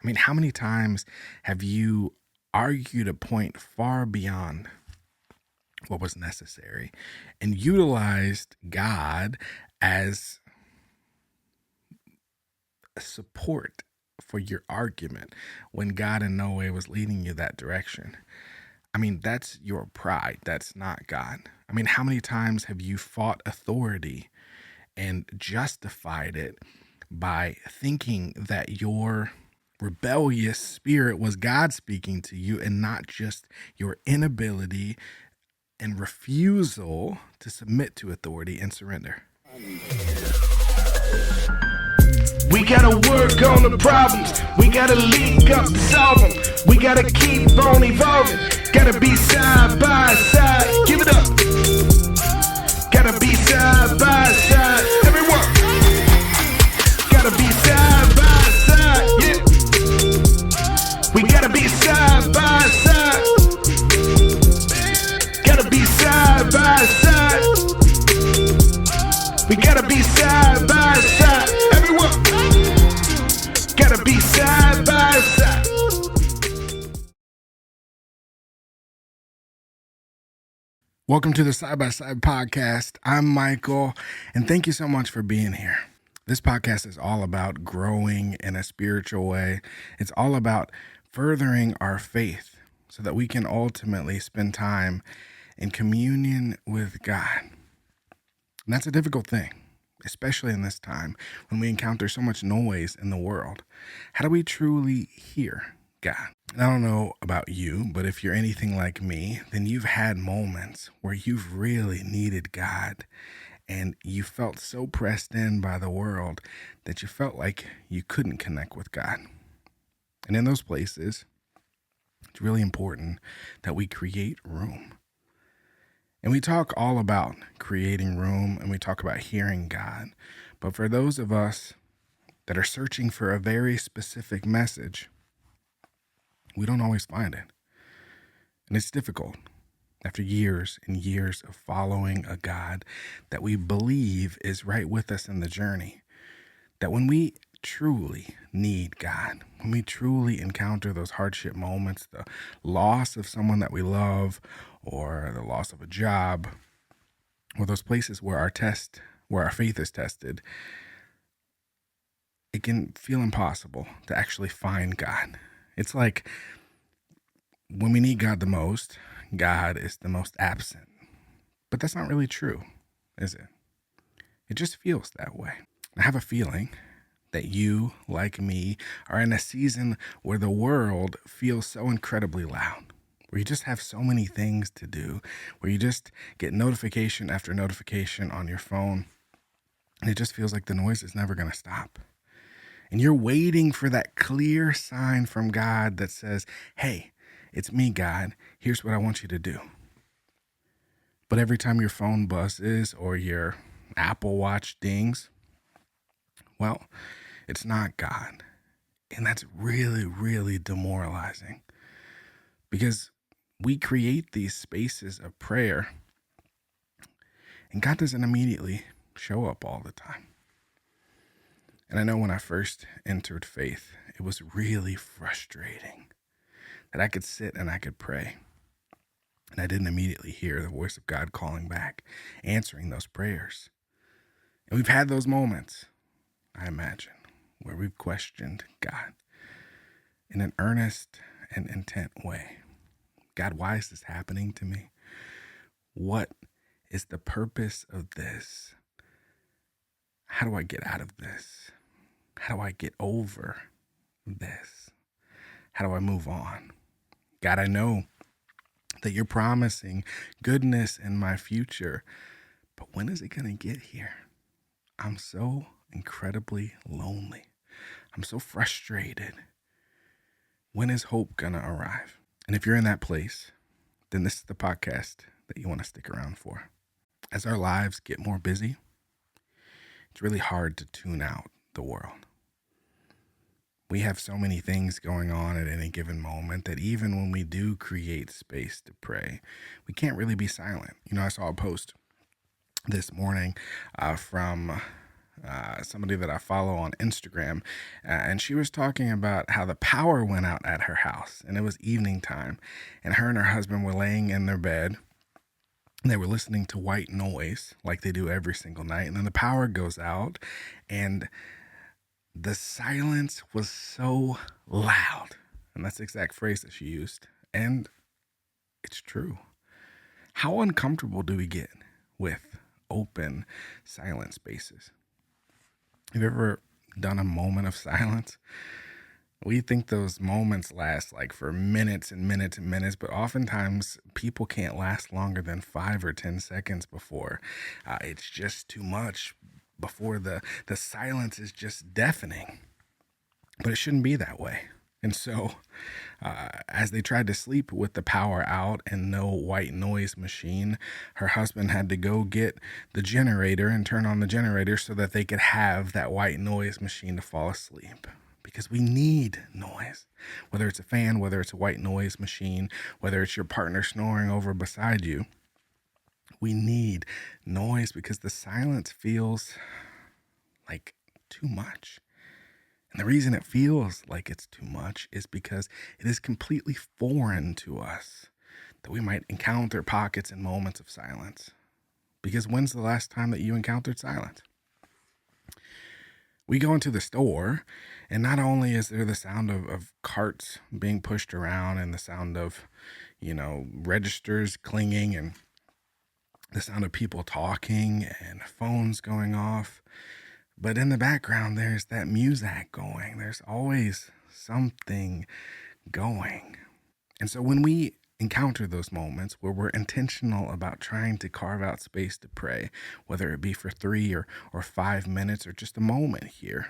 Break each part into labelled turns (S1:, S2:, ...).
S1: I mean, how many times have you argued a point far beyond what was necessary and utilized God as a support for your argument when God in no way was leading you that direction? I mean, that's your pride. That's not God. I mean, how many times have you fought authority and justified it by thinking that your rebellious spirit was God speaking to you and not just your inability and refusal to submit to authority and surrender?
S2: We gotta work on the problems. We gotta link up to solve them. We gotta keep on evolving. Gotta be side by side. Give it up. Gotta be side by side. Everyone. Gotta be side by side. Yeah. We gotta be side by side. Gotta be side by side. We gotta be side by side. Everyone. Gotta be side by side.
S1: Welcome to the Side by Side podcast. I'm Michael, and thank you so much for being here. This podcast is all about growing in a spiritual way. It's all about furthering our faith so that we can ultimately spend time in communion with God. And that's a difficult thing, especially in this time when we encounter so much noise in the world. How do we truly hear God? And I don't know about you, but if you're anything like me, then you've had moments where you've really needed God and you felt so pressed in by the world that you felt like you couldn't connect with God. And in those places, it's really important that we create room. And we talk all about creating room and we talk about hearing God. But for those of us that are searching for a very specific message, we don't always find it. And it's difficult after years and years of following a God that we believe is right with us in the journey. That when we truly need God, when we truly encounter those hardship moments, the loss of someone that we love, or the loss of a job, or those places where our faith is tested, it can feel impossible to actually find God. It's like when we need God the most, God is the most absent. But that's not really true, is it? It just feels that way. I have a feeling that you, like me, are in a season where the world feels so incredibly loud, where you just have so many things to do, where you just get notification after notification on your phone, and it just feels like the noise is never going to stop. And you're waiting for that clear sign from God that says, hey, it's me, God. Here's what I want you to do. But every time your phone buzzes or your Apple Watch dings, well, it's not God. And that's really, really demoralizing because we create these spaces of prayer and God doesn't immediately show up all the time. And I know when I first entered faith, it was really frustrating that I could sit and I could pray and I didn't immediately hear the voice of God calling back, answering those prayers. And we've had those moments, I imagine, where we've questioned God in an earnest and intent way. God, why is this happening to me? What is the purpose of this? How do I get out of this? How do I get over this? How do I move on? God, I know that you're promising goodness in my future, but when is it going to get here? I'm so incredibly lonely. I'm so frustrated. When is hope going to arrive? And if you're in that place, then this is the podcast that you want to stick around for. As our lives get more busy, it's really hard to tune out the world. We have so many things going on at any given moment that even when we do create space to pray, we can't really be silent. You know, I saw a post this morning from somebody that I follow on Instagram, and she was talking about how the power went out at her house, and it was evening time, and her husband were laying in their bed. They were listening to white noise like they do every single night, and then the power goes out, and the silence was so loud. And that's the exact phrase that she used. And it's true. How uncomfortable do we get with open, silent spaces? Have you ever done a moment of silence? We think those moments last like for minutes and minutes and minutes, but oftentimes people can't last longer than 5 or 10 seconds before it's just too much, before the silence is just deafening. But it shouldn't be that way. And so as they tried to sleep with the power out and no white noise machine, her husband had to go get the generator and turn on the generator so that they could have that white noise machine to fall asleep. Because we need noise, whether it's a fan, whether it's a white noise machine, whether it's your partner snoring over beside you. We need noise because the silence feels like too much. And the reason it feels like it's too much is because it is completely foreign to us that we might encounter pockets and moments of silence. Because when's the last time that you encountered silence? We go into the store, and not only is there the sound of carts being pushed around and the sound of, registers clinging and the sound of people talking and phones going off, but in the background, there's that music going. There's always something going. And so when we encounter those moments where we're intentional about trying to carve out space to pray, whether it be for 3 or 5 minutes or just a moment here,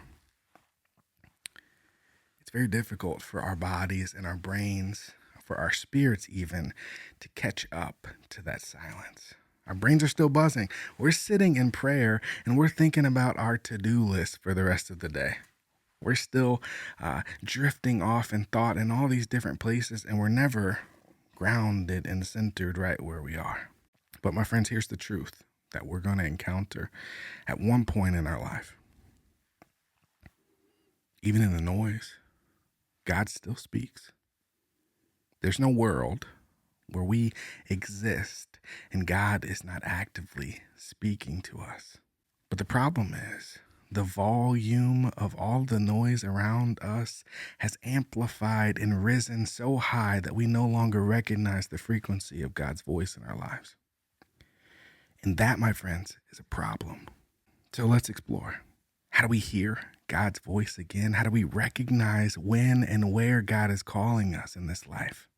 S1: it's very difficult for our bodies and our brains, for our spirits even, to catch up to that silence. Our brains are still buzzing. We're sitting in prayer and we're thinking about our to-do list for the rest of the day. We're still drifting off in thought in all these different places, and we're never grounded and centered right where we are. But my friends, here's the truth that we're going to encounter at one point in our life. Even in the noise, God still speaks. There's no world where we exist and God is not actively speaking to us. But the problem is the volume of all the noise around us has amplified and risen so high that we no longer recognize the frequency of God's voice in our lives. And that, my friends, is a problem. So let's explore. How do we hear God's voice again? How do we recognize when and where God is calling us in this life?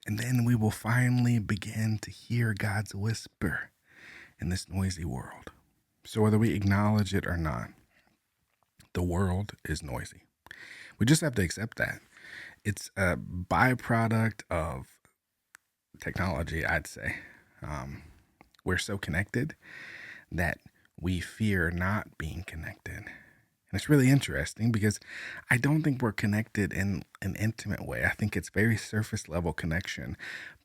S1: And then we will finally begin to hear God's whisper in this noisy world. So whether we acknowledge it or not, the world is noisy. We just have to accept that. It's a byproduct of technology, I'd say. We're so connected that we fear not being connected. And it's really interesting because I don't think we're connected in an intimate way. I think it's very surface level connection,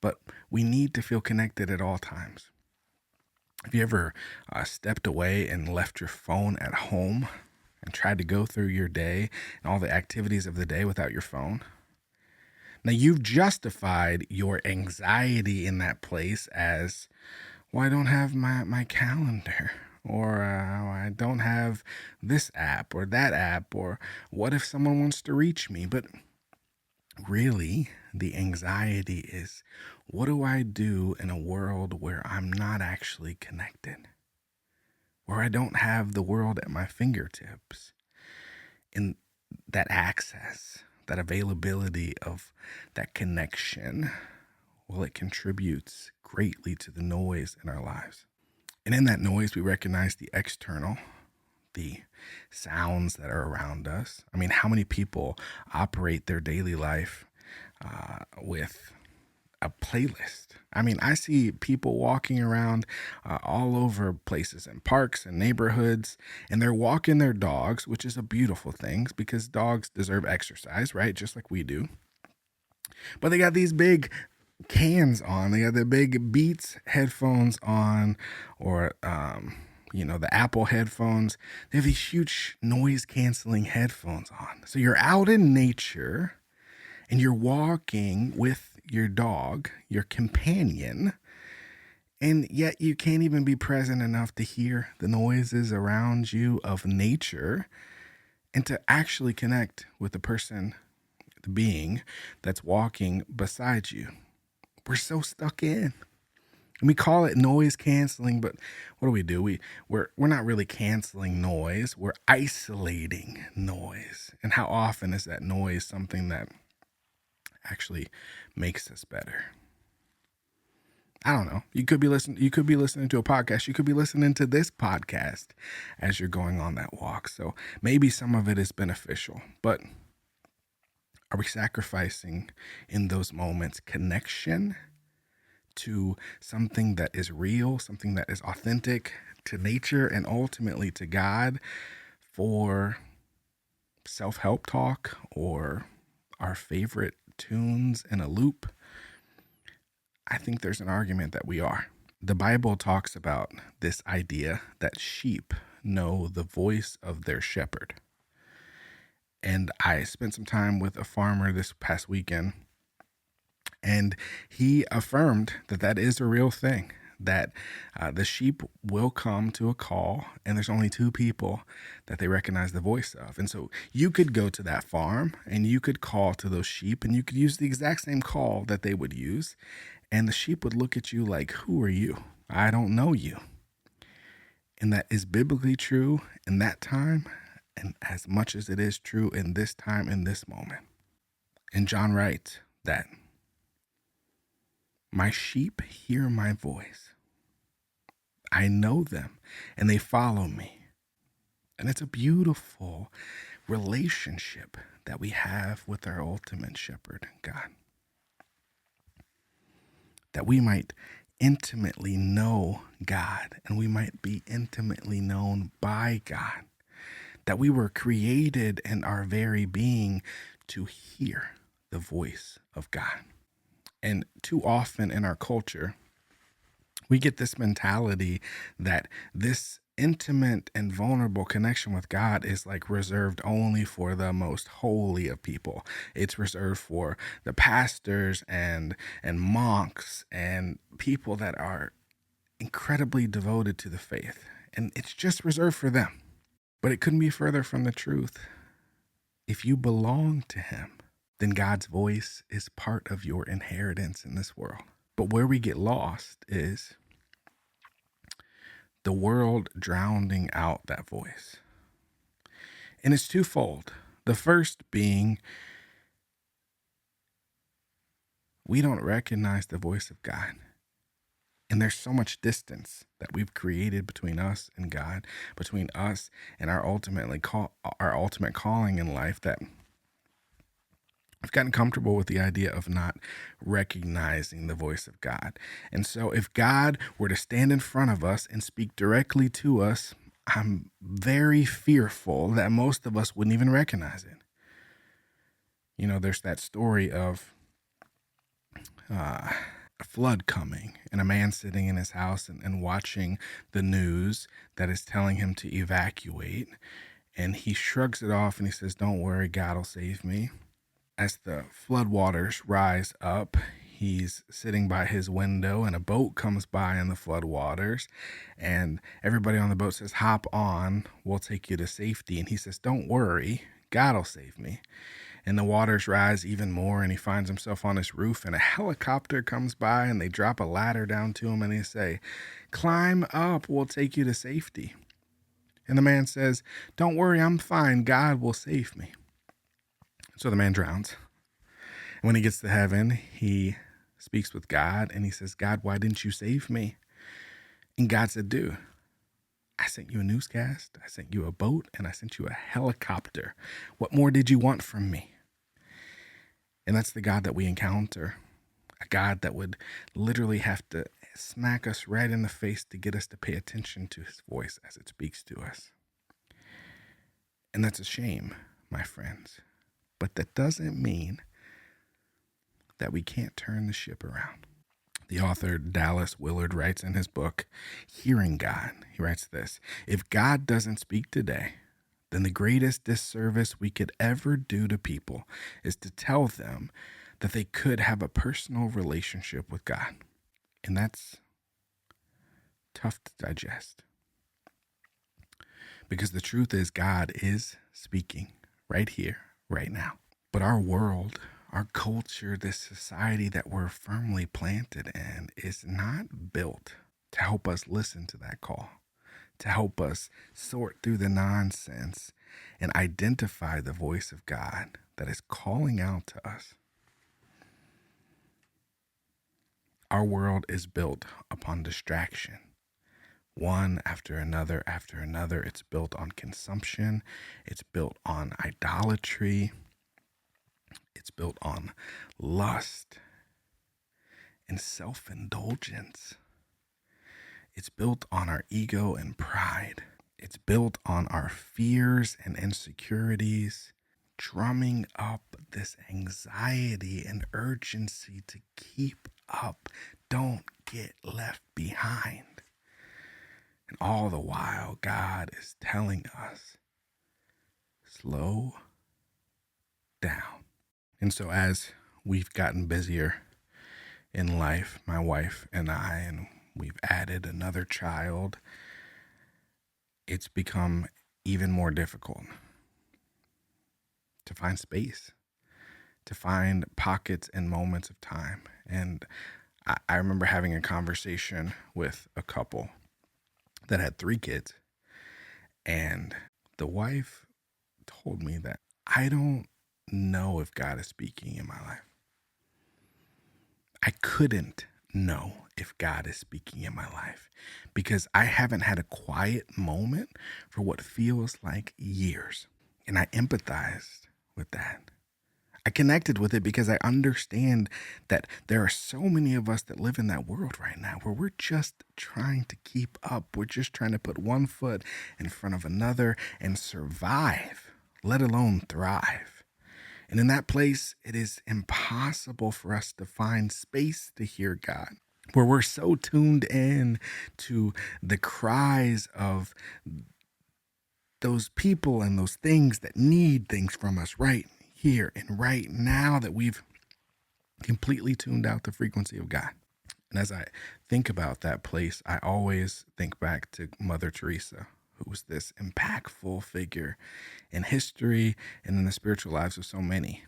S1: but we need to feel connected at all times. Have you ever stepped away and left your phone at home and tried to go through your day and all the activities of the day without your phone? Now, you've justified your anxiety in that place as, well, I don't have my calendar, or I don't have this app or that app, or what if someone wants to reach me? But really, the anxiety is, what do I do in a world where I'm not actually connected? Where I don't have the world at my fingertips? And that access, that availability of that connection, well, it contributes greatly to the noise in our lives. And in that noise, we recognize the external, the sounds that are around us. I mean, how many people operate their daily life with a playlist? I mean, I see people walking around all over places and parks and neighborhoods, and they're walking their dogs, which is a beautiful thing because dogs deserve exercise, right? Just like we do. But they got these big cans on. They got the big Beats headphones on, or the Apple headphones, they have these huge noise canceling headphones on. So you're out in nature and you're walking with your dog, your companion, and yet you can't even be present enough to hear the noises around you of nature and to actually connect with the person, the being that's walking beside you. We're so stuck in. And we call it noise canceling, but what do? We're not really canceling noise. We're isolating noise. And how often is that noise something that actually makes us better? I don't know. You could be listening to a podcast. You could be listening to this podcast as you're going on that walk. So maybe some of it is beneficial, but are we sacrificing in those moments connection to something that is real, something that is authentic to nature and ultimately to God for self-help talk or our favorite tunes in a loop? I think there's an argument that we are. The Bible talks about this idea that sheep know the voice of their shepherd. And I spent some time with a farmer this past weekend, and he affirmed that that is a real thing, that the sheep will come to a call and there's only two people that they recognize the voice of. And so you could go to that farm and you could call to those sheep and you could use the exact same call that they would use. And the sheep would look at you like, who are you? I don't know you. And that is biblically true in that time and as much as it is true in this time, in this moment. And John writes that my sheep hear my voice. I know them and they follow me. And it's a beautiful relationship that we have with our ultimate shepherd, God. That we might intimately know God and we might be intimately known by God. That we were created in our very being to hear the voice of God. And too often in our culture, we get this mentality that this intimate and vulnerable connection with God is like reserved only for the most holy of people. It's reserved for the pastors and monks and people that are incredibly devoted to the faith. And it's just reserved for them. But it couldn't be further from the truth. If you belong to him, then God's voice is part of your inheritance in this world. But where we get lost is the world drowning out that voice. And it's twofold. The first being, we don't recognize the voice of God. And there's so much distance that we've created between us and God, between us and our ultimate calling in life, that I've gotten comfortable with the idea of not recognizing the voice of God. And so if God were to stand in front of us and speak directly to us, I'm very fearful that most of us wouldn't even recognize it. There's that story of a flood coming and a man sitting in his house and watching the news that is telling him to evacuate. And he shrugs it off and he says, "Don't worry, God will save me." As the floodwaters rise up, he's sitting by his window and a boat comes by in the floodwaters and everybody on the boat says, "Hop on, we'll take you to safety." And he says, "Don't worry, God will save me." And the waters rise even more and he finds himself on his roof and a helicopter comes by and they drop a ladder down to him and they say, "Climb up, we'll take you to safety." And the man says, "Don't worry, I'm fine, God will save me." So the man drowns. And when he gets to heaven, he speaks with God and he says, "God, why didn't you save me?" And God said, "Dude, I sent you a newscast, I sent you a boat, and I sent you a helicopter. What more did you want from me?" And that's the God that we encounter. A God that would literally have to smack us right in the face to get us to pay attention to his voice as it speaks to us. And that's a shame, my friends. But that doesn't mean that we can't turn the ship around. The author Dallas Willard writes in his book, Hearing God, he writes this: if God doesn't speak today, then the greatest disservice we could ever do to people is to tell them that they could have a personal relationship with God. And that's tough to digest. Because the truth is, God is speaking right here, right now. But our world, our culture, this society that we're firmly planted in is not built to help us listen to that call, to help us sort through the nonsense and identify the voice of God that is calling out to us. Our world is built upon distraction. One after another after another. It's built on consumption. It's built on idolatry. It's built on lust and self-indulgence. It's built on our ego and pride. It's built on our fears and insecurities, drumming up this anxiety and urgency to keep up. Don't get left behind. And all the while, God is telling us, slow down. And so as we've gotten busier in life, my wife and I, and we've added another child, it's become even more difficult to find space, to find pockets and moments of time. And I remember having a conversation with a couple that had 3 kids, and the wife told me that I don't know if God is speaking in my life. I couldn't know if God is speaking in my life because I haven't had a quiet moment for what feels like years. And I empathized with that. I connected with it because I understand that there are so many of us that live in that world right now where we're just trying to keep up. We're just trying to put one foot in front of another and survive, let alone thrive. And in that place, it is impossible for us to find space to hear God, where we're so tuned in to the cries of those people and those things that need things from us right here and right now that we've completely tuned out the frequency of God. And as I think about that place, I always think back to Mother Teresa, who was this impactful figure in history and in the spiritual lives of so many.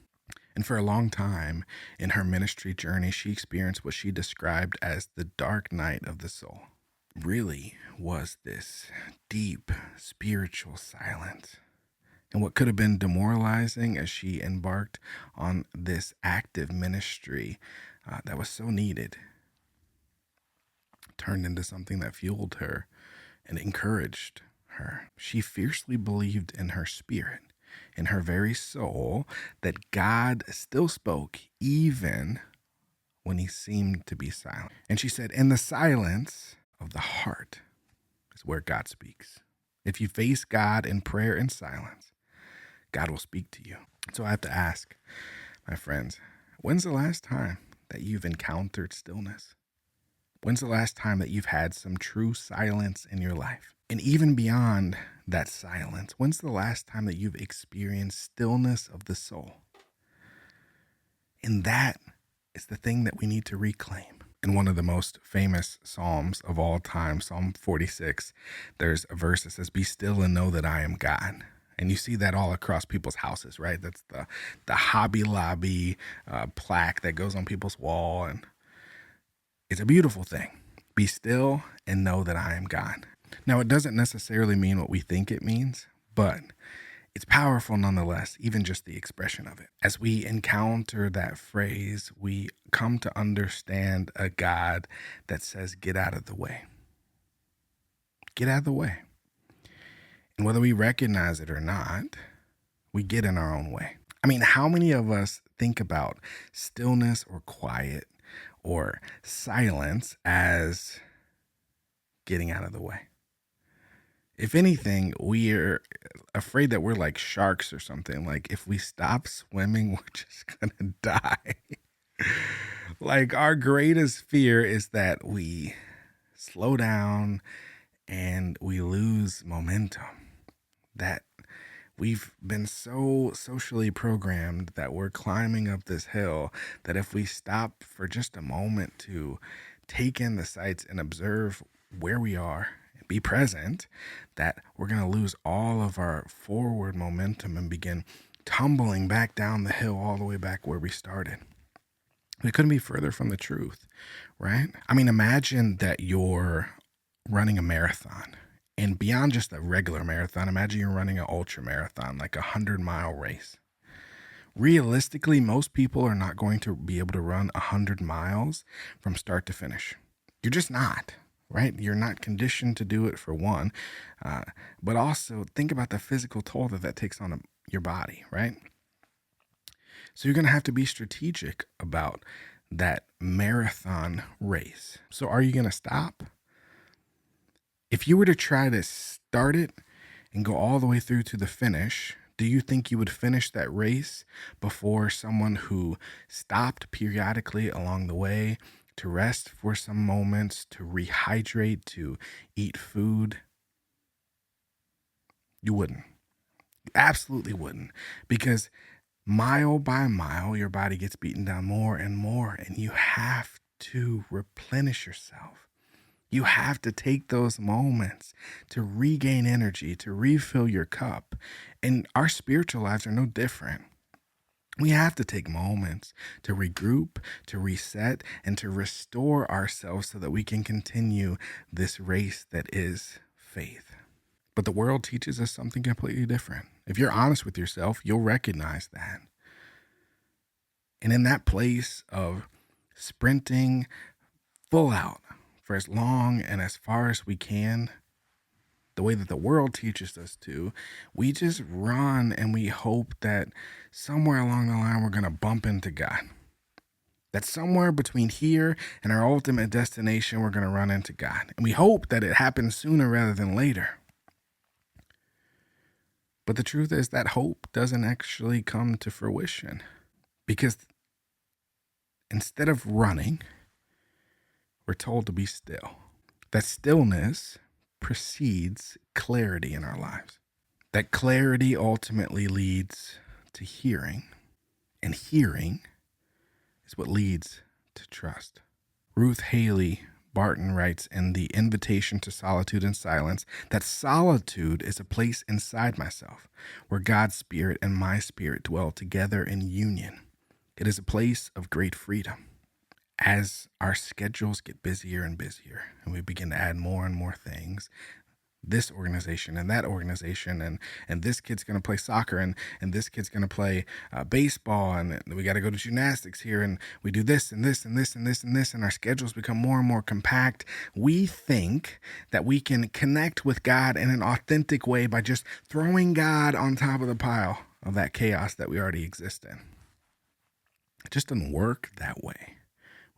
S1: And for a long time in her ministry journey, she experienced what she described as the dark night of the soul. Really was this deep spiritual silence. And what could have been demoralizing as she embarked on this active ministry that was so needed turned into something that fueled her and encouraged her. She fiercely believed in her spirit, in her very soul, that God still spoke even when he seemed to be silent. And she said, in the silence of the heart is where God speaks. If you face God in prayer and silence, God will speak to you. So I have to ask, my friends, when's the last time that you've encountered stillness? When's the last time that you've had some true silence in your life? And even beyond that silence, when's the last time that you've experienced stillness of the soul? And that is the thing that we need to reclaim. In one of the most famous Psalms of all time, Psalm 46, there's a verse that says, "Be still and know that I am God." And you see that all across people's houses, right? That's the Hobby Lobby plaque that goes on people's wall. And it's a beautiful thing. Be still and know that I am God. Now, it doesn't necessarily mean what we think it means, but it's powerful nonetheless, even just the expression of it. As we encounter that phrase, we come to understand a God that says, get out of the way. Get out of the way. And whether we recognize it or not, we get in our own way. I mean, how many of us think about stillness or quiet or silence as getting out of the way? If anything, we're afraid that we're like sharks or something. Like if we stop swimming, we're just going to die. Like, our greatest fear is that we slow down and we lose momentum. That we've been so socially programmed that we're climbing up this hill that if we stop for just a moment to take in the sights and observe where we are and be present, that we're going to lose all of our forward momentum and begin tumbling back down the hill all the way back where we started. We couldn't be further from the truth, right? I mean, imagine that you're running a marathon, and beyond just a regular marathon, imagine you're running an ultra marathon, like 100-mile race. Realistically, most people are not going to be able to run 100 miles from start to finish. You're just not, right? You're not conditioned to do it, for one, but also think about the physical toll that takes on your body, right? So you're going to have to be strategic about that marathon race. So are you going to stop? If you were to try to start it and go all the way through to the finish, do you think you would finish that race before someone who stopped periodically along the way to rest for some moments, to rehydrate, to eat food? You wouldn't. You absolutely wouldn't. Because mile by mile, your body gets beaten down more and more, and you have to replenish yourself. You have to take those moments to regain energy, to refill your cup. And our spiritual lives are no different. We have to take moments to regroup, to reset, and to restore ourselves so that we can continue this race that is faith. But the world teaches us something completely different. If you're honest with yourself, you'll recognize that. And in that place of sprinting full out for as long and as far as we can, the way that the world teaches us to, we just run and we hope that somewhere along the line we're going to bump into God. That somewhere between here and our ultimate destination, we're going to run into God. And we hope that it happens sooner rather than later. But the truth is that hope doesn't actually come to fruition, because instead of running, we're told to be still. That stillness precedes clarity in our lives. That clarity ultimately leads to hearing, and hearing is what leads to trust. Ruth Haley Barton writes in The Invitation to Solitude and Silence that solitude is a place inside myself where God's spirit and my spirit dwell together in union. It is a place of great freedom. As our schedules get busier and busier and we begin to add more and more things, this organization and that organization, and this kid's going to play soccer, and this kid's going to play baseball, and we got to go to gymnastics here, and we do this and this and this and this and this, and our schedules become more and more compact. We think that we can connect with God in an authentic way by just throwing God on top of the pile of that chaos that we already exist in. It just doesn't work that way.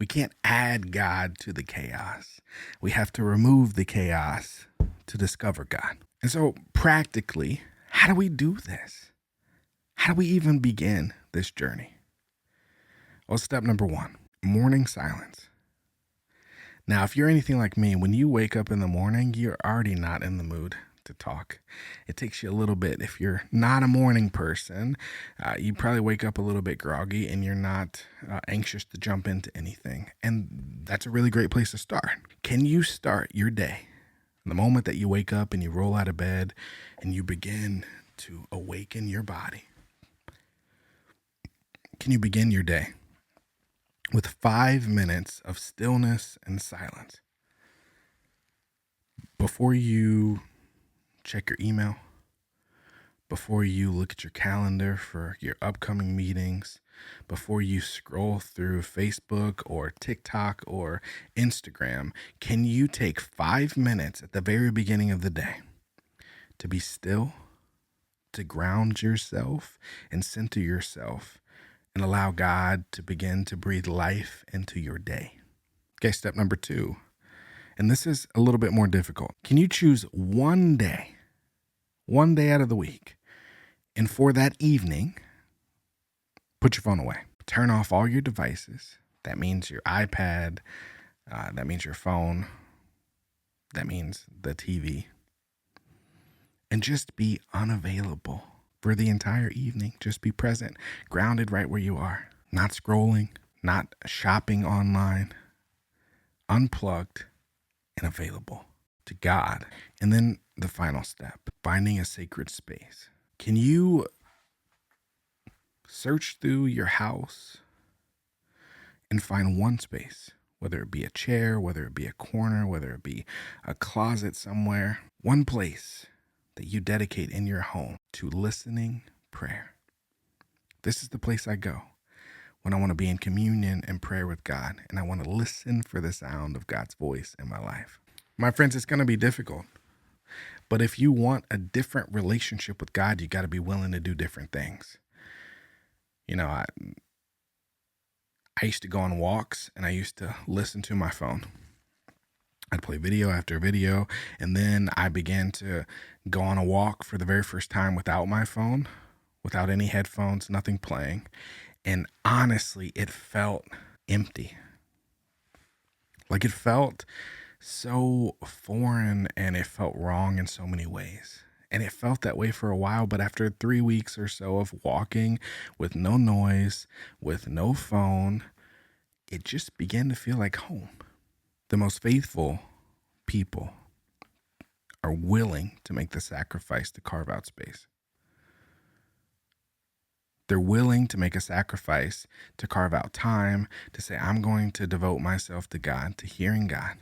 S1: We can't add God to the chaos. We have to remove the chaos to discover God. And so practically, how do we do this? How do we even begin this journey? Well, step number 1, morning silence. Now, if you're anything like me, when you wake up in the morning, you're already not in the mood to talk. It takes you a little bit. If you're not a morning person, you probably wake up a little bit groggy and you're not anxious to jump into anything. And that's a really great place to start. Can you start your day, the moment that you wake up and you roll out of bed and you begin to awaken your body? Can you begin your day with 5 minutes of stillness and silence before you check your email, before you look at your calendar for your upcoming meetings, before you scroll through Facebook or TikTok or Instagram? Can you take 5 minutes at the very beginning of the day to be still, to ground yourself and center yourself and allow God to begin to breathe life into your day? Okay, step number 2, and this is a little bit more difficult. Can you choose one day out of the week, and for that evening, put your phone away. Turn off all your devices That means your iPad. That means your phone. That means the TV. And just be unavailable for the entire evening. Just be present, grounded right where you are. Not scrolling, not shopping online. Unplugged and available to God. And then the final step, finding a sacred space. Can you search through your house and find one space, whether it be a chair, whether it be a corner, whether it be a closet somewhere, one place that you dedicate in your home to listening prayer? This is the place I go when I want to be in communion and prayer with God, and I want to listen for the sound of God's voice in my life. My friends, it's going to be difficult, but if you want a different relationship with God, you got to be willing to do different things. I used to go on walks and I used to listen to my phone. I'd play video after video, and then I began to go on a walk for the very first time without my phone, without any headphones, nothing playing. And honestly, it felt empty. Like, it felt so foreign and it felt wrong in so many ways. And it felt that way for a while, but after 3 weeks or so of walking with no noise, with no phone, it just began to feel like home. The most faithful people are willing to make the sacrifice to carve out space. They're willing to make a sacrifice to carve out time, to say, I'm going to devote myself to God, to hearing God.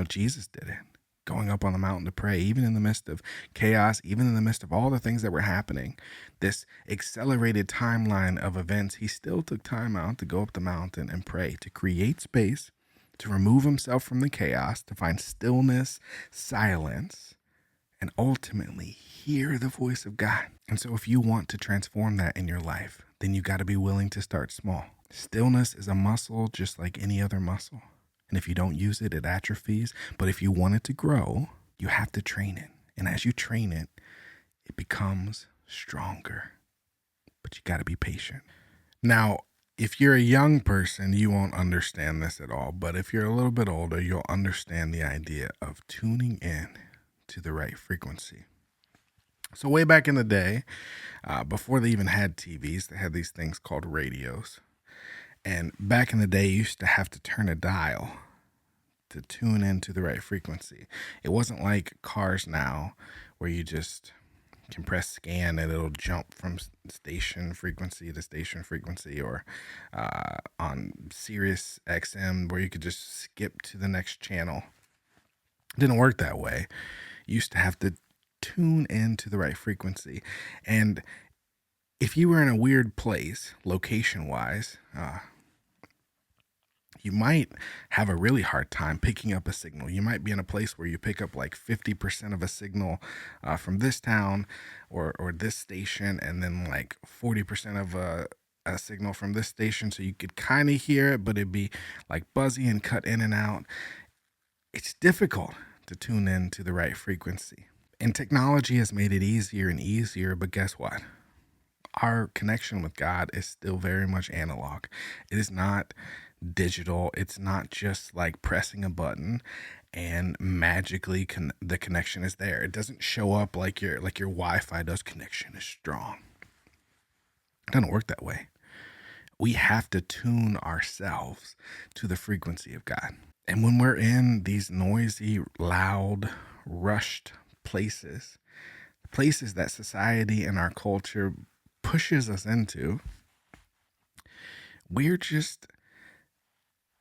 S1: Jesus did it, going up on the mountain to pray, even in the midst of chaos, even in the midst of all the things that were happening, this accelerated timeline of events. He still took time out to go up the mountain and pray, to create space, to remove himself from the chaos, to find stillness, silence, and ultimately hear the voice of God. And so if you want to transform that in your life, then you got to be willing to start small. Stillness is a muscle just like any other muscle. And if you don't use it, it atrophies. But if you want it to grow, you have to train it. And as you train it, it becomes stronger. But you got to be patient. Now, if you're a young person, you won't understand this at all. But if you're a little bit older, you'll understand the idea of tuning in to the right frequency. So way back in the day, before they even had TVs, they had these things called radios. And back in the day, you used to have to turn a dial to tune into the right frequency. It wasn't like cars now where you just can press scan and it'll jump from station frequency to station frequency, or on Sirius XM where you could just skip to the next channel. It didn't work that way. You used to have to tune into the right frequency. And if you were in a weird place, location-wise, you might have a really hard time picking up a signal. You might be in a place where you pick up like 50% of a signal from this town or this station, and then like 40% of a signal from this station. So you could kind of hear it, but it'd be like buzzy and cut in and out. It's difficult to tune in to the right frequency. And technology has made it easier and easier, but guess what? Our connection with God is still very much analog. It is not digital. It's not just like pressing a button and magically the connection is there. It doesn't show up like your Wi-Fi does. Connection is strong. It doesn't work that way. We have to tune ourselves to the frequency of God. And when we're in these noisy, loud, rushed places that society and our culture pushes us into, we're just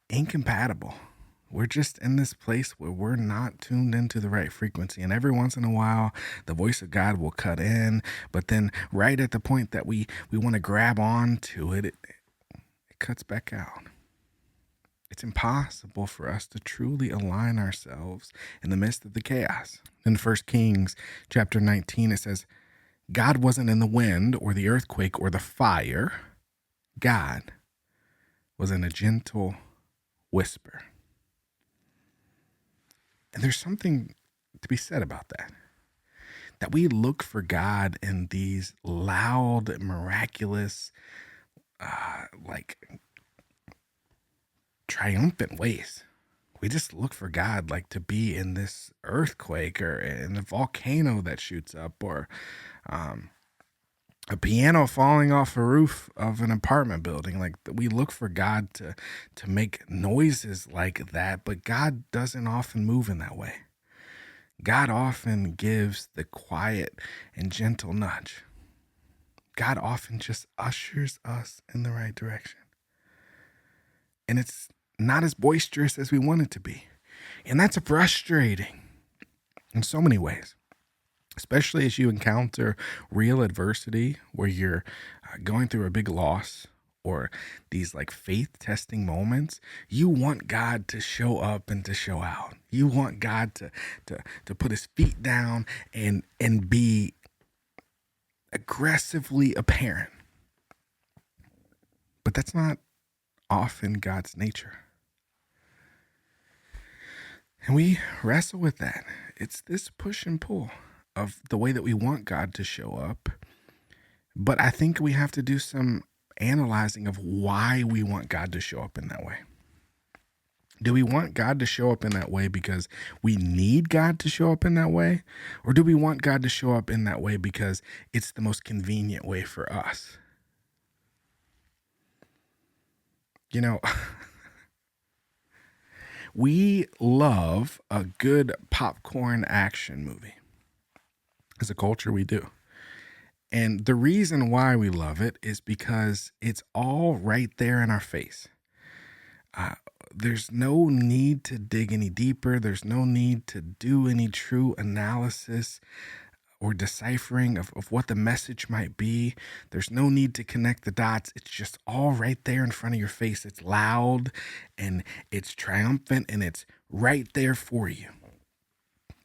S1: incompatible. We're just in this place where we're not tuned into the right frequency. And every once in a while, the voice of God will cut in. But then right at the point that we want to grab on to it, it cuts back out. It's impossible for us to truly align ourselves in the midst of the chaos. In 1 Kings chapter 19, it says, God wasn't in the wind or the earthquake or the fire. God was in a gentle whisper. And there's something to be said about that we look for God in these loud, miraculous, like triumphant ways. We just look for God like to be in this earthquake or in the volcano that shoots up, or a piano falling off a roof of an apartment building. Like, we look for God to make noises like that, but God doesn't often move in that way. God often gives the quiet and gentle nudge. God often just ushers us in the right direction. And it's not as boisterous as we want it to be. And that's frustrating in so many ways, especially as you encounter real adversity where you're going through a big loss or these like faith testing moments. You want God to show up and to show out. You want God to put his feet down and be aggressively apparent. But that's not often God's nature. And we wrestle with that. It's this push and pull of the way that we want God to show up. But I think we have to do some analyzing of why we want God to show up in that way. Do we want God to show up in that way because we need God to show up in that way? Or do we want God to show up in that way because it's the most convenient way for us? You know, we love a good popcorn action movie. As a culture, we do. And the reason why we love it is because it's all right there in our face. There's no need to dig any deeper. There's no need to do any true analysis or deciphering of what the message might be. There's no need to connect the dots. It's just all right there in front of your face. It's loud and it's triumphant and it's right there for you.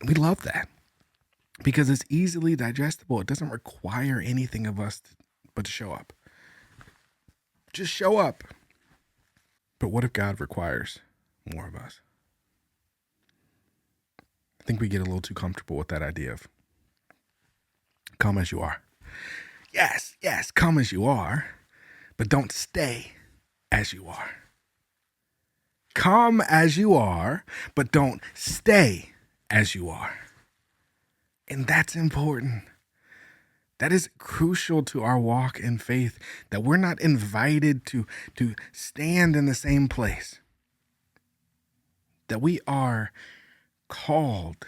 S1: We love that because it's easily digestible. It doesn't require anything of us but to show up. Just show up. But what if God requires more of us? I think we get a little too comfortable with that idea of come as you are. Yes, come as you are, but don't stay as you are. Come as you are, but don't stay as you are. And that's important. That is crucial to our walk in faith, that we're not invited to stand in the same place. That we are called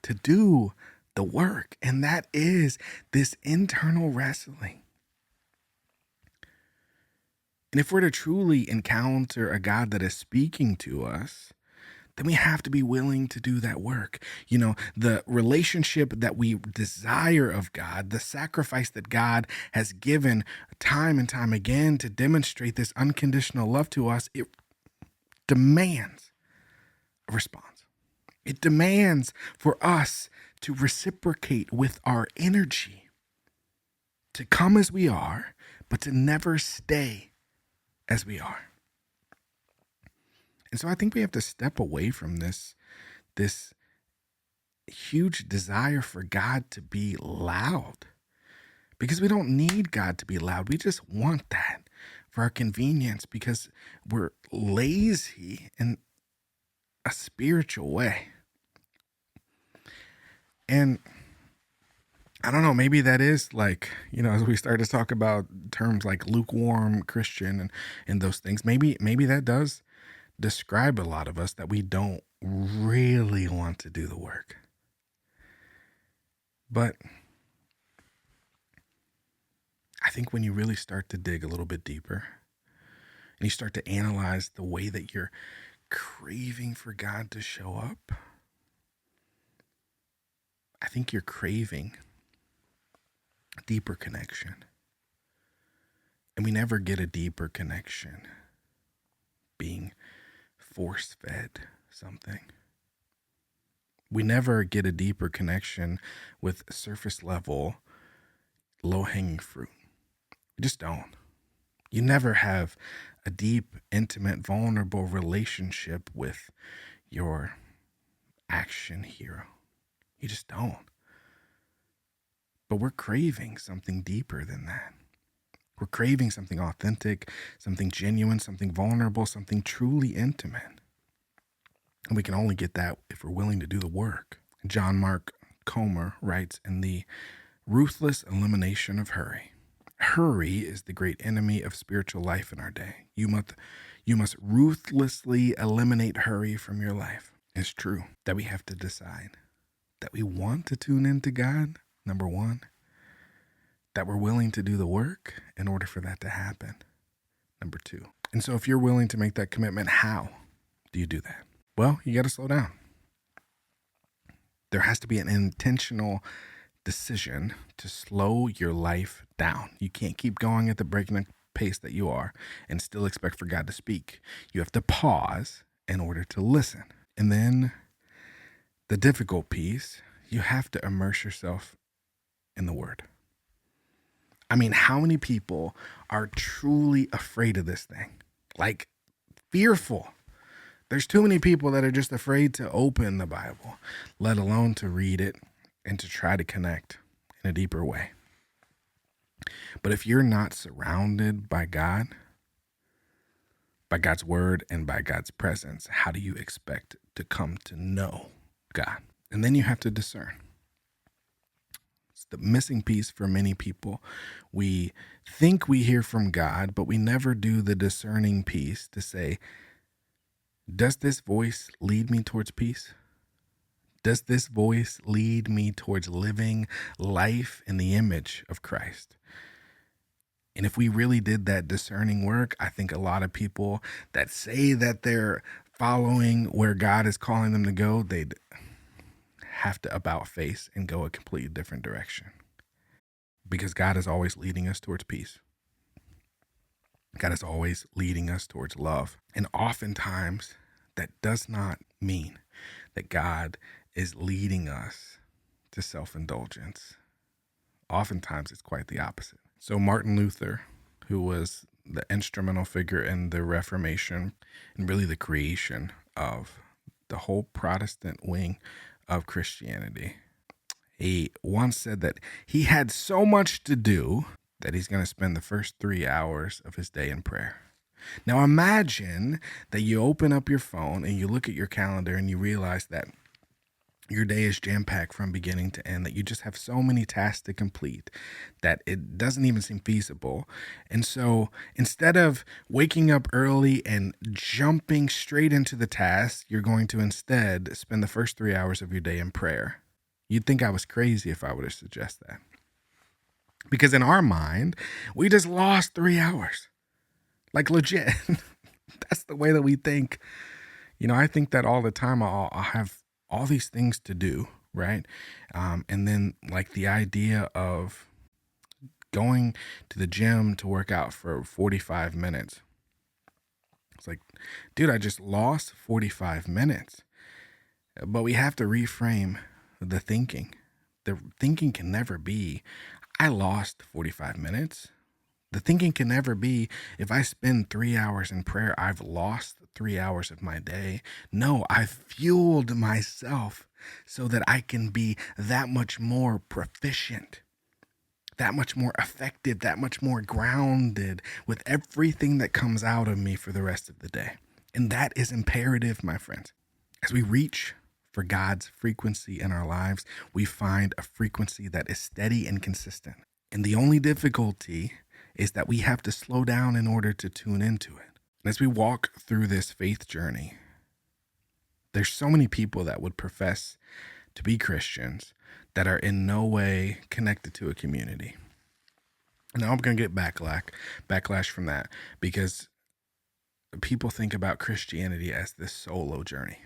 S1: to do the work, and that is this internal wrestling. And if we're to truly encounter a God that is speaking to us, then we have to be willing to do that work. You know, the relationship that we desire of God, the sacrifice that God has given time and time again to demonstrate this unconditional love to us, it demands a response. It demands for us to reciprocate with our energy, to come as we are, but to never stay as we are. And so I think we have to step away from this huge desire for God to be loud, because we don't need God to be loud. We just want that for our convenience because we're lazy in a spiritual way. And I don't know, maybe that is like, you know, as we start to talk about terms like lukewarm Christian and those things, maybe that does describe a lot of us, that we don't really want to do the work. But I think when you really start to dig a little bit deeper and you start to analyze the way that you're craving for God to show up, I think you're craving a deeper connection. And we never get a deeper connection being force-fed something. We never get a deeper connection with surface level, low-hanging fruit. We just don't. You never have a deep, intimate, vulnerable relationship with your action hero. You just don't. But we're craving something deeper than that. We're craving something authentic, something genuine, something vulnerable, something truly intimate. And we can only get that if we're willing to do the work. John Mark Comer writes in The Ruthless Elimination of Hurry. Hurry is the great enemy of spiritual life in our day. You must ruthlessly eliminate hurry from your life. It's true that we have to decide that we want to tune into God, number one, that we're willing to do the work in order for that to happen, number two. And so if you're willing to make that commitment, how do you do that? Well, you got to slow down. There has to be an intentional decision to slow your life down. You can't keep going at the breakneck pace that you are and still expect for God to speak. You have to pause in order to listen. And then the difficult piece, you have to immerse yourself in the Word. I mean, how many people are truly afraid of this thing? Like, fearful. There's too many people that are just afraid to open the Bible, let alone to read it and to try to connect in a deeper way. But if you're not surrounded by God, by God's word and by God's presence, how do you expect to come to know God? And then you have to discern. It's the missing piece for many people. We think we hear from God, but we never do the discerning piece to say, does this voice lead me towards peace? Does this voice lead me towards living life in the image of Christ? And if we really did that discerning work, I think a lot of people that say that they're following where God is calling them to go, they'd have to about face and go a completely different direction. Because God is always leading us towards peace. God is always leading us towards love. And oftentimes, that does not mean that God is leading us to self-indulgence. Oftentimes, it's quite the opposite. So Martin Luther, who was the instrumental figure in the Reformation and really the creation of the whole Protestant wing of Christianity, he once said that he had so much to do that he's going to spend the first 3 hours of his day in prayer. Now imagine that you open up your phone and you look at your calendar and you realize that your day is jam-packed from beginning to end, that you just have so many tasks to complete that it doesn't even seem feasible. And so instead of waking up early and jumping straight into the task, you're going to instead spend the first 3 hours of your day in prayer. You'd think I was crazy if I were to suggest that. Because in our mind, we just lost 3 hours. Like legit. That's the way that we think. You know, I think that all the time. I'll have all these things to do, right? And then like the idea of going to the gym to work out for 45 minutes. It's like, dude, I just lost 45 minutes. But we have to reframe the thinking. The thinking can never be, I lost 45 minutes. The thinking can never be, if I spend 3 hours in prayer, I've lost 3 hours of my day. No, I've fueled myself so that I can be that much more proficient, that much more effective, that much more grounded with everything that comes out of me for the rest of the day. And that is imperative, my friends. As we reach for God's frequency in our lives, we find a frequency that is steady and consistent. And the only difficulty is that we have to slow down in order to tune into it. And as we walk through this faith journey, there's so many people that would profess to be Christians that are in no way connected to a community. Now I'm going to get backlash from that, because people think about Christianity as this solo journey.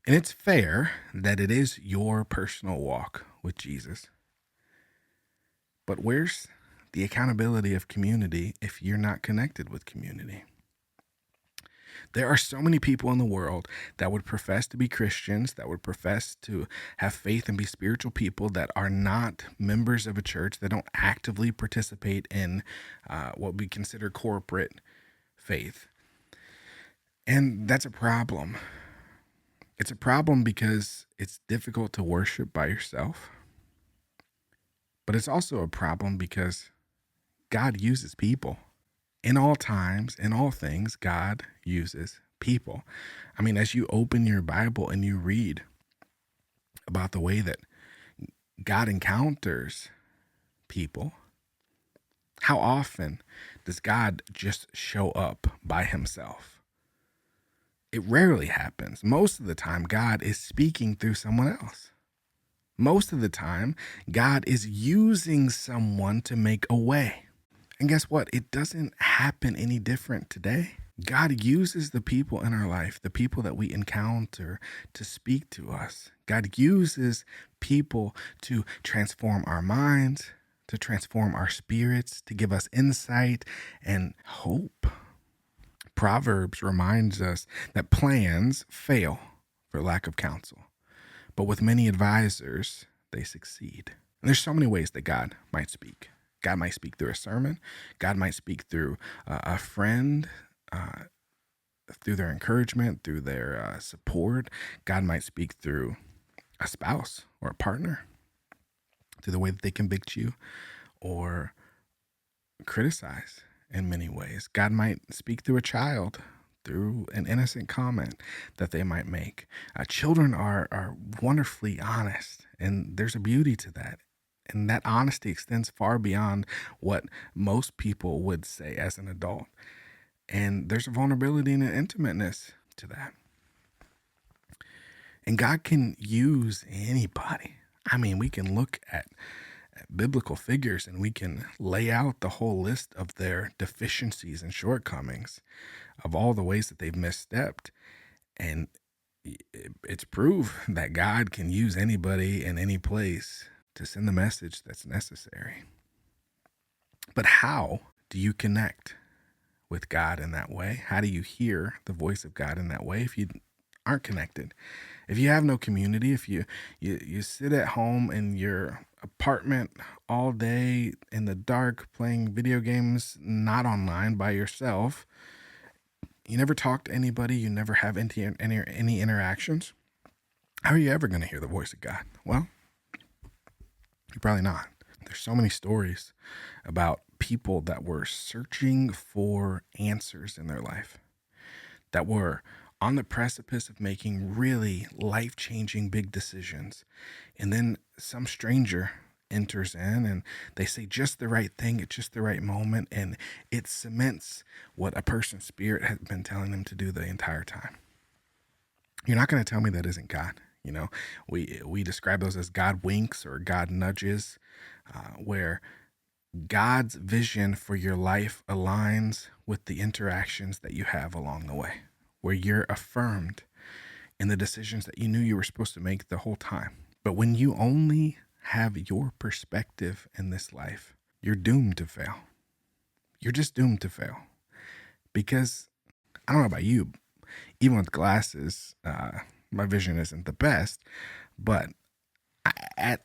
S1: And it's fair that it is your personal walk with Jesus. But where's the accountability of community if you're not connected with community? There are so many people in the world that would profess to be Christians, that would profess to have faith and be spiritual people, that are not members of a church, that don't actively participate in what we consider corporate faith. And that's a problem. It's a problem because it's difficult to worship by yourself. But it's also a problem because God uses people. In all times, in all things, God uses people. I mean, as you open your Bible and you read about the way that God encounters people, how often does God just show up by himself? It rarely happens. Most of the time, God is speaking through someone else. Most of the time, God is using someone to make a way. And guess what? It doesn't happen any different today. God uses the people in our life, the people that we encounter, to speak to us. God uses people to transform our minds, to transform our spirits, to give us insight and hope. Proverbs reminds us that plans fail for lack of counsel, but with many advisors, they succeed. And there's so many ways that God might speak. God might speak through a sermon. God might speak through a friend, through their encouragement, through their support. God might speak through a spouse or a partner, through the way that they convict you or criticize in many ways. God might speak through a child, through an innocent comment that they might make. Children are wonderfully honest, and there's a beauty to that. And that honesty extends far beyond what most people would say as an adult. And there's a vulnerability and an intimateness to that. And God can use anybody. I mean, we can look at biblical figures and we can lay out the whole list of their deficiencies and shortcomings, of all the ways that they've misstepped. And it's proof that God can use anybody in any place to send the message that's necessary. But how do you connect with God in that way? How do you hear the voice of God in that way if you aren't connected? If you have no community, if you sit at home in your apartment all day in the dark playing video games, not online, by yourself, you never talk to anybody, you never have any interactions, how are you ever going to hear the voice of God? Well, you're probably not. There's so many stories about people that were searching for answers in their life, that were on the precipice of making really life-changing big decisions. And then some stranger enters in and they say just the right thing at just the right moment, and it cements what a person's spirit has been telling them to do the entire time. You're not going to tell me that isn't God. You know, we describe those as God winks or God nudges, where God's vision for your life aligns with the interactions that you have along the way, where you're affirmed in the decisions that you knew you were supposed to make the whole time. But when you only have your perspective in this life, you're doomed to fail. You're just doomed to fail. Because I don't know about you, even with glasses, my vision isn't the best, but at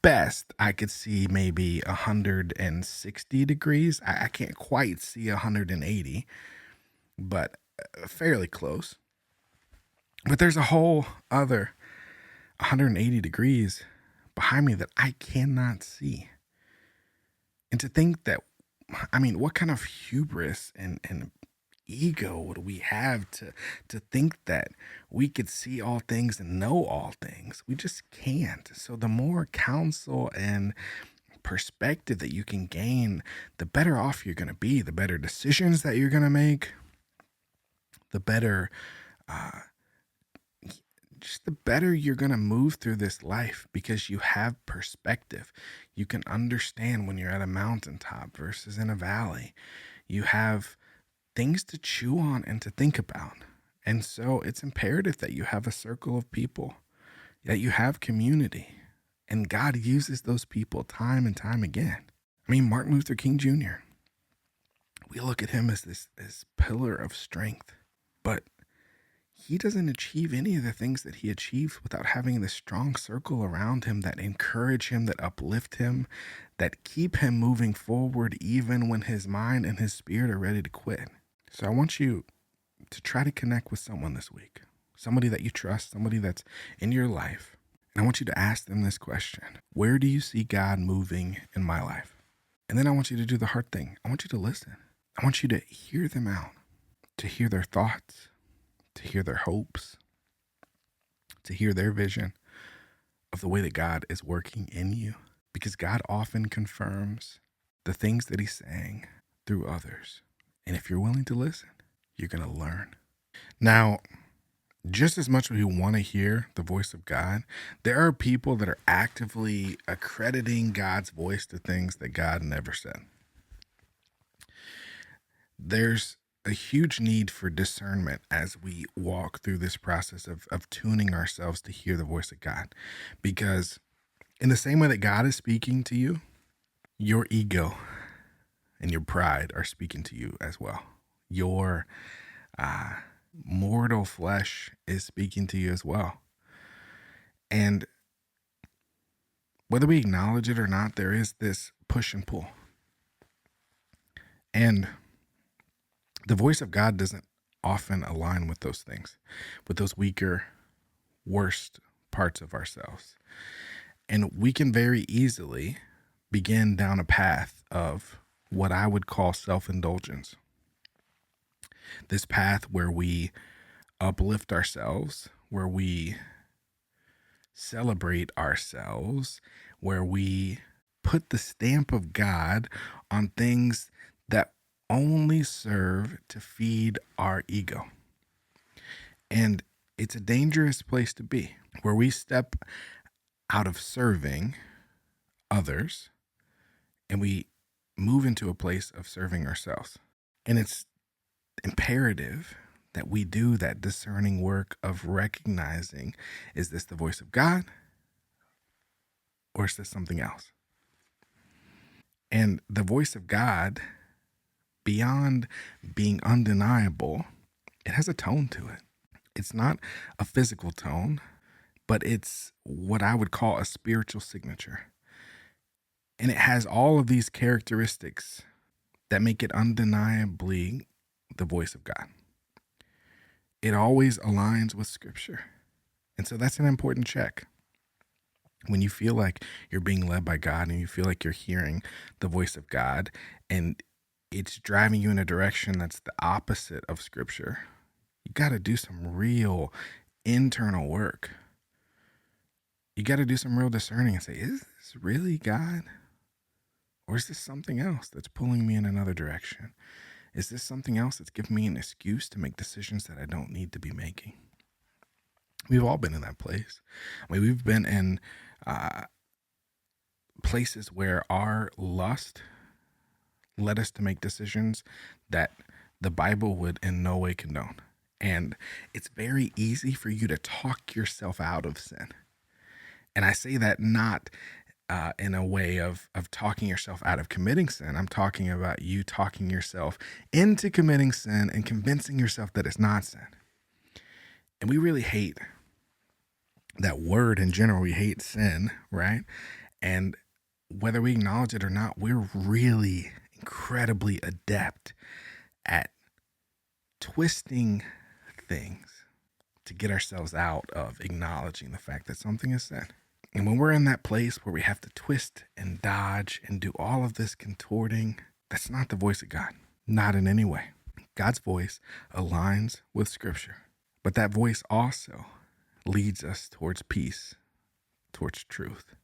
S1: best, I could see maybe 160 degrees. I can't quite see 180, but fairly close. But there's a whole other 180 degrees behind me that I cannot see. And to think that, I mean, what kind of hubris and ego would we have to think that we could see all things and know all things? We just can't. So the more counsel and perspective that you can gain, the better off you're going to be, the better decisions that you're going to make, the better just the better you're going to move through this life, because you have perspective. You can understand when you're at a mountaintop versus in a valley. You have things to chew on and to think about. And so it's imperative that you have a circle of people, that you have community. And God uses those people time and time again. I mean, Martin Luther King Jr., we look at him as this pillar of strength, but he doesn't achieve any of the things that he achieves without having this strong circle around him that encourage him, that uplift him, that keep him moving forward even when his mind and his spirit are ready to quit. So I want you to try to connect with someone this week, somebody that you trust, somebody that's in your life. And I want you to ask them this question: where do you see God moving in my life? And then I want you to do the hard thing. I want you to listen. I want you to hear them out, to hear their thoughts, to hear their hopes, to hear their vision of the way that God is working in you. Because God often confirms the things that he's saying through others. And if you're willing to listen, you're going to learn. Now, just as much as we want to hear the voice of God, there are people that are actively accrediting God's voice to things that God never said. There's a huge need for discernment as we walk through this process of tuning ourselves to hear the voice of God. Because in the same way that God is speaking to you, your ego and your pride are speaking to you as well. Your mortal flesh is speaking to you as well. And whether we acknowledge it or not, there is this push and pull. And the voice of God doesn't often align with those things, with those weaker, worst parts of ourselves. And we can very easily begin down a path of what I would call self-indulgence. This path where we uplift ourselves, where we celebrate ourselves, where we put the stamp of God on things that only serve to feed our ego. And it's a dangerous place to be, where we step out of serving others and we move into a place of serving ourselves. And it's imperative that we do that discerning work of recognizing, is this the voice of God or is this something else? And the voice of God, beyond being undeniable, it has a tone to it. It's not a physical tone, but it's what I would call a spiritual signature. And it has all of these characteristics that make it undeniably the voice of God. It always aligns with Scripture. And so that's an important check. When you feel like you're being led by God and you feel like you're hearing the voice of God and it's driving you in a direction that's the opposite of Scripture, you got to do some real internal work. You got to do some real discerning and say, is this really God? Or is this something else that's pulling me in another direction? Is this something else that's giving me an excuse to make decisions that I don't need to be making? We've all been in that place. I mean, we've been in places where our lust led us to make decisions that the Bible would in no way condone. And it's very easy for you to talk yourself out of sin. And I say that not in a way of talking yourself out of committing sin. I'm talking about you talking yourself into committing sin and convincing yourself that it's not sin. And we really hate that word in general. We hate sin, right? And whether we acknowledge it or not, we're really incredibly adept at twisting things to get ourselves out of acknowledging the fact that something is sin. And when we're in that place where we have to twist and dodge and do all of this contorting, that's not the voice of God. Not in any way. God's voice aligns with Scripture. But that voice also leads us towards peace, towards truth.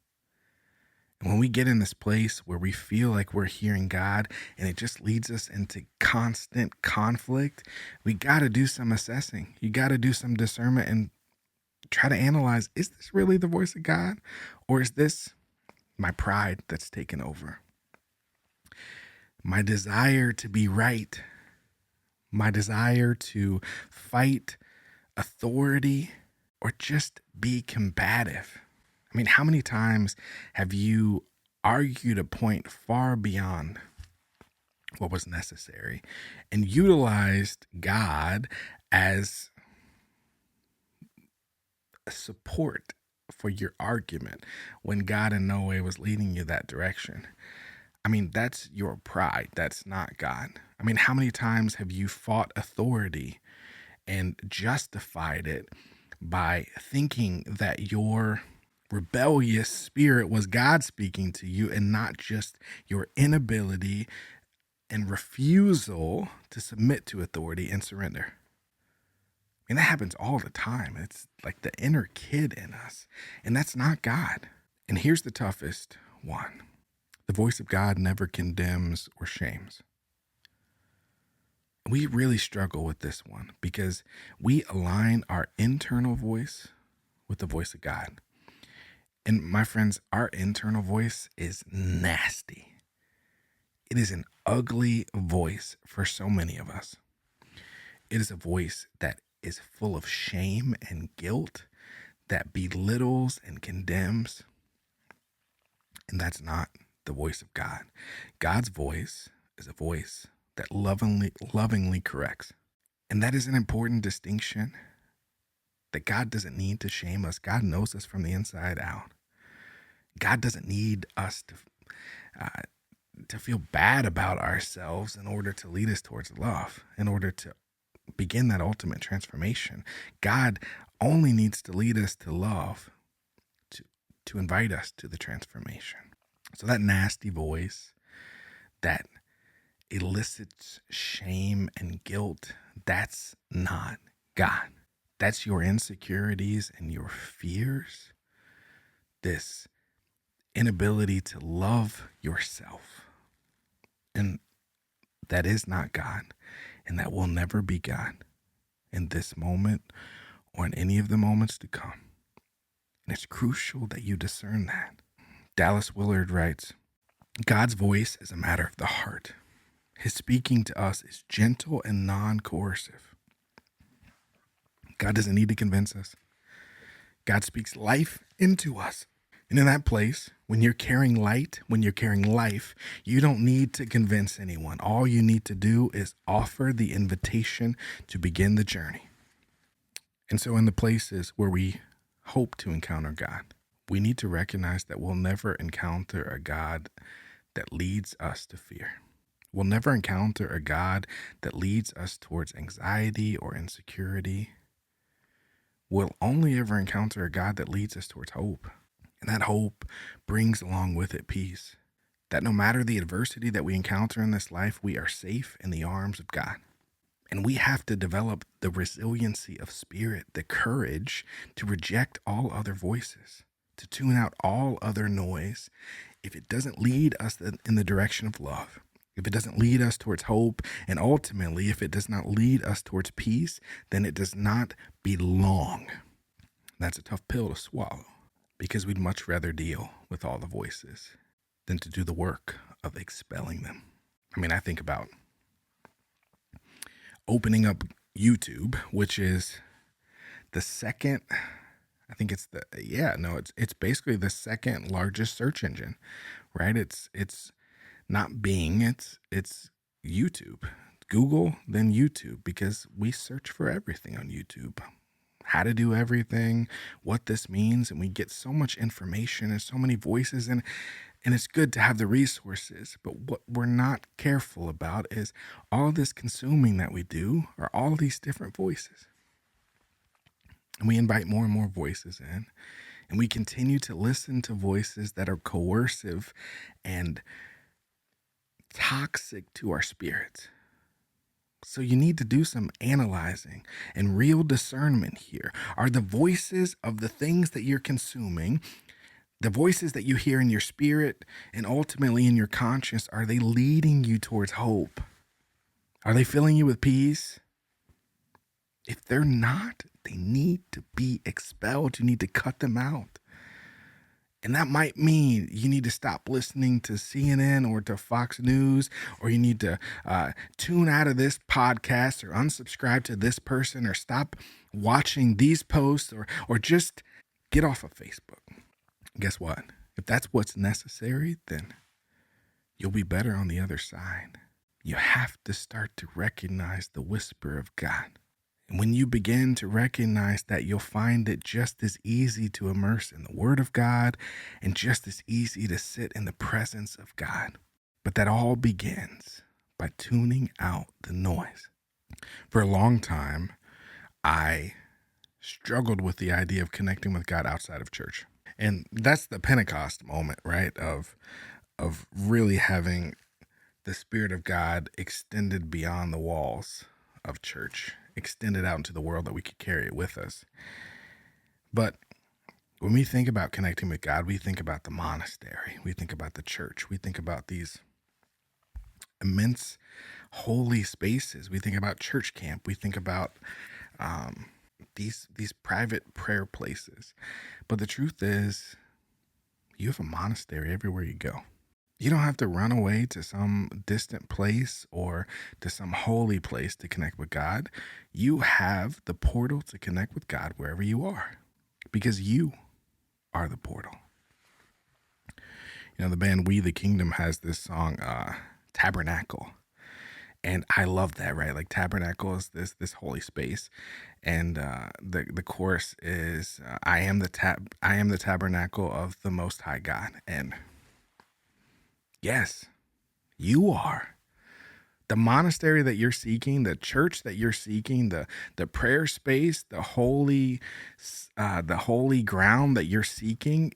S1: And when we get in this place where we feel like we're hearing God and it just leads us into constant conflict, we got to do some assessing. You got to do some discernment and try to analyze, is this really the voice of God? Or is this my pride that's taken over? My desire to be right, my desire to fight authority, or just be combative. I mean, how many times have you argued a point far beyond what was necessary and utilized God as a support for your argument when God in no way was leading you that direction? I mean, that's your pride. That's not God. I mean, how many times have you fought authority and justified it by thinking that your rebellious spirit was God speaking to you and not just your inability and refusal to submit to authority and surrender. I mean, that happens all the time. It's like the inner kid in us, and that's not God. And here's the toughest one. The voice of God never condemns or shames. We really struggle with this one because we align our internal voice with the voice of God. And my friends, our internal voice is nasty. It is an ugly voice for so many of us. It is a voice that is full of shame and guilt, that belittles and condemns. And that's not the voice of God. God's voice is a voice that lovingly corrects. And that is an important distinction, that God doesn't need to shame us. God knows us from the inside out. God doesn't need us to feel bad about ourselves in order to lead us towards love, in order to begin that ultimate transformation. God only needs to lead us to love, to invite us to the transformation. So that nasty voice that elicits shame and guilt, that's not God. That's your insecurities and your fears, this inability to love yourself. And that is not God, and that will never be God in this moment or in any of the moments to come. And it's crucial that you discern that. Dallas Willard writes, God's voice is a matter of the heart. His speaking to us is gentle and non-coercive. God doesn't need to convince us. God speaks life into us. And in that place, when you're carrying light, when you're carrying life, you don't need to convince anyone. All you need to do is offer the invitation to begin the journey. And so in the places where we hope to encounter God, we need to recognize that we'll never encounter a God that leads us to fear. We'll never encounter a God that leads us towards anxiety or insecurity. We'll only ever encounter a God that leads us towards hope. And that hope brings along with it peace. That no matter the adversity that we encounter in this life, we are safe in the arms of God. And we have to develop the resiliency of spirit, the courage to reject all other voices, to tune out all other noise if it doesn't lead us in the direction of love, if it doesn't lead us towards hope, and ultimately, if it does not lead us towards peace, then it does not belong. That's a tough pill to swallow, because we'd much rather deal with all the voices than to do the work of expelling them. I mean, I think about opening up YouTube, which is the second, it's basically the second largest search engine, right? It's not Bing, it's YouTube. Google, then YouTube, because we search for everything on YouTube. How to do everything, what this means, and we get so much information and so many voices, and it's good to have the resources, but what we're not careful about is all this consuming that we do are all these different voices. And we invite more and more voices in, and we continue to listen to voices that are coercive and toxic to our spirits. So you need to do some analyzing and real discernment here. Are the voices of the things that you're consuming, the voices that you hear in your spirit and ultimately in your conscience, are they leading you towards hope? Are they filling you with peace? If they're not, they need to be expelled. You need to cut them out. And that might mean you need to stop listening to CNN or to Fox News, or you need to tune out of this podcast or unsubscribe to this person or stop watching these posts or just get off of Facebook. Guess what? If that's what's necessary, then you'll be better on the other side. You have to start to recognize the whisper of God. And when you begin to recognize that, you'll find it just as easy to immerse in the Word of God and just as easy to sit in the presence of God. But that all begins by tuning out the noise. For a long time, I struggled with the idea of connecting with God outside of church. And that's the Pentecost moment, right? Of really having the Spirit of God extended beyond the walls of church, extended out into the world that we could carry it with us. But when we think about connecting with God, we think about the monastery, we think about the church, we think about these immense holy spaces, we think about church camp, we think about these private prayer places. But the truth is, you have a monastery everywhere you go. You don't have to run away to some distant place or to some holy place to connect with God. You have the portal to connect with God wherever you are, because you are the portal. You know, the band We the Kingdom has this song, Tabernacle. And I love that, right? Like, tabernacle is this holy space, and the chorus is, I am the tabernacle of the Most High God. And yes, you are. The monastery that you're seeking, the church that you're seeking, the prayer space, the holy ground that you're seeking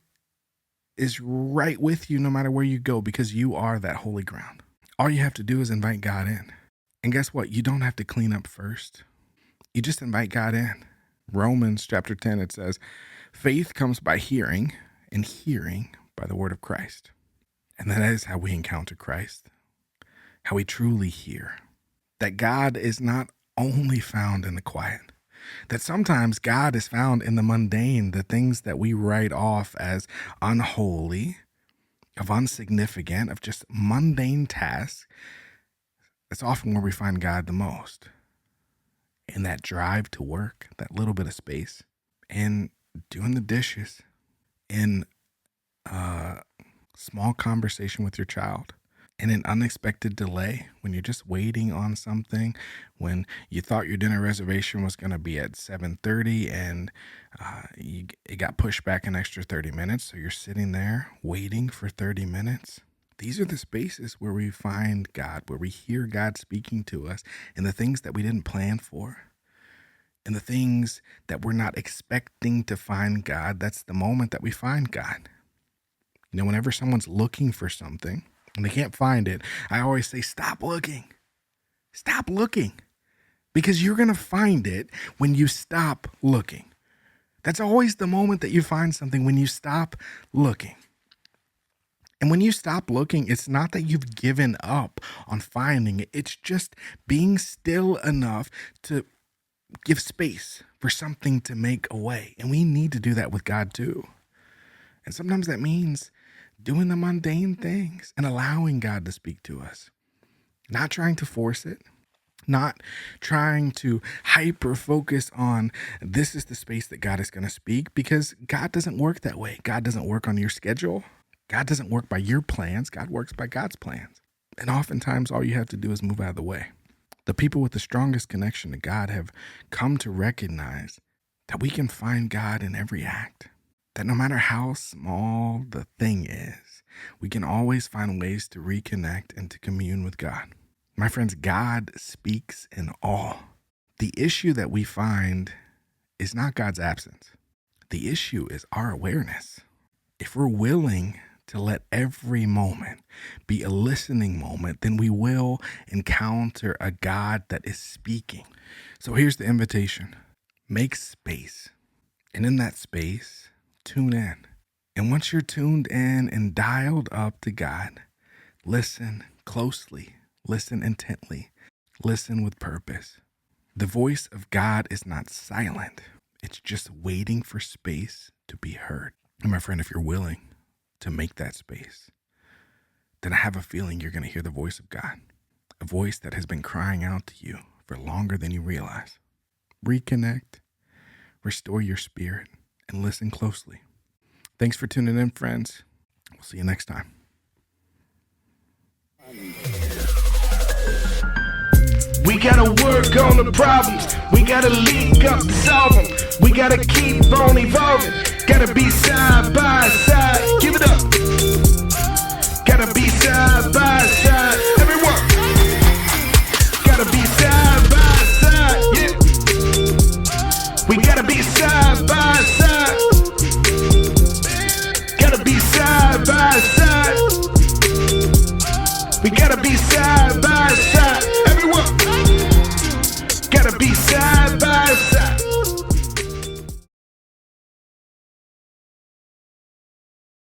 S1: is right with you no matter where you go, because you are that holy ground. All you have to do is invite God in. And guess what? You don't have to clean up first. You just invite God in. Romans chapter 10, it says, faith comes by hearing, and hearing by the word of Christ. And that is how we encounter Christ, how we truly hear. That God is not only found in the quiet, that sometimes God is found in the mundane, the things that we write off as unholy, of insignificant, of just mundane tasks. That's often where we find God the most. In that drive to work, that little bit of space, in doing the dishes, in a small conversation with your child, in an unexpected delay when you're just waiting on something, when you thought your dinner reservation was going to be at 7:30 and it got pushed back an extra 30 minutes. So you're sitting there waiting for 30 minutes. These are the spaces where we find God, where we hear God speaking to us, and the things that we didn't plan for, and the things that we're not expecting to find God. That's the moment that we find God. You know, whenever someone's looking for something and they can't find it, I always say, stop looking. Stop looking. Because you're going to find it when you stop looking. That's always the moment that you find something, when you stop looking. And when you stop looking, it's not that you've given up on finding it. It's just being still enough to give space for something to make a way. And we need to do that with God too. And sometimes that means doing the mundane things and allowing God to speak to us. Not trying to force it. Not trying to hyper focus on this is the space that God is going to speak, because God doesn't work that way. God doesn't work on your schedule. God doesn't work by your plans. God works by God's plans. And oftentimes all you have to do is move out of the way. The people with the strongest connection to God have come to recognize that we can find God in every act. That no matter how small the thing is, we can always find ways to reconnect and to commune with God. My friends, God speaks in all. The issue that we find is not God's absence. The issue is our awareness. If we're willing to let every moment be a listening moment, then we will encounter a God that is speaking. So here's the invitation. Make space. And in that space, tune in. And once you're tuned in and dialed up to God, listen closely, listen intently, listen with purpose. The voice of God is not silent. It's just waiting for space to be heard. And my friend, if you're willing to make that space, then I have a feeling you're going to hear the voice of God, a voice that has been crying out to you for longer than you realize. Reconnect, restore your spirit, and listen closely. Thanks for tuning in, friends. We'll see you next time.
S2: We gotta work on the problems. We gotta link up to solve them. We gotta keep on evolving. Gotta be side by side. Give it up. Gotta be side by side. Everyone. Gotta be side by side. Yeah. We gotta be side by side. We gotta be side by side.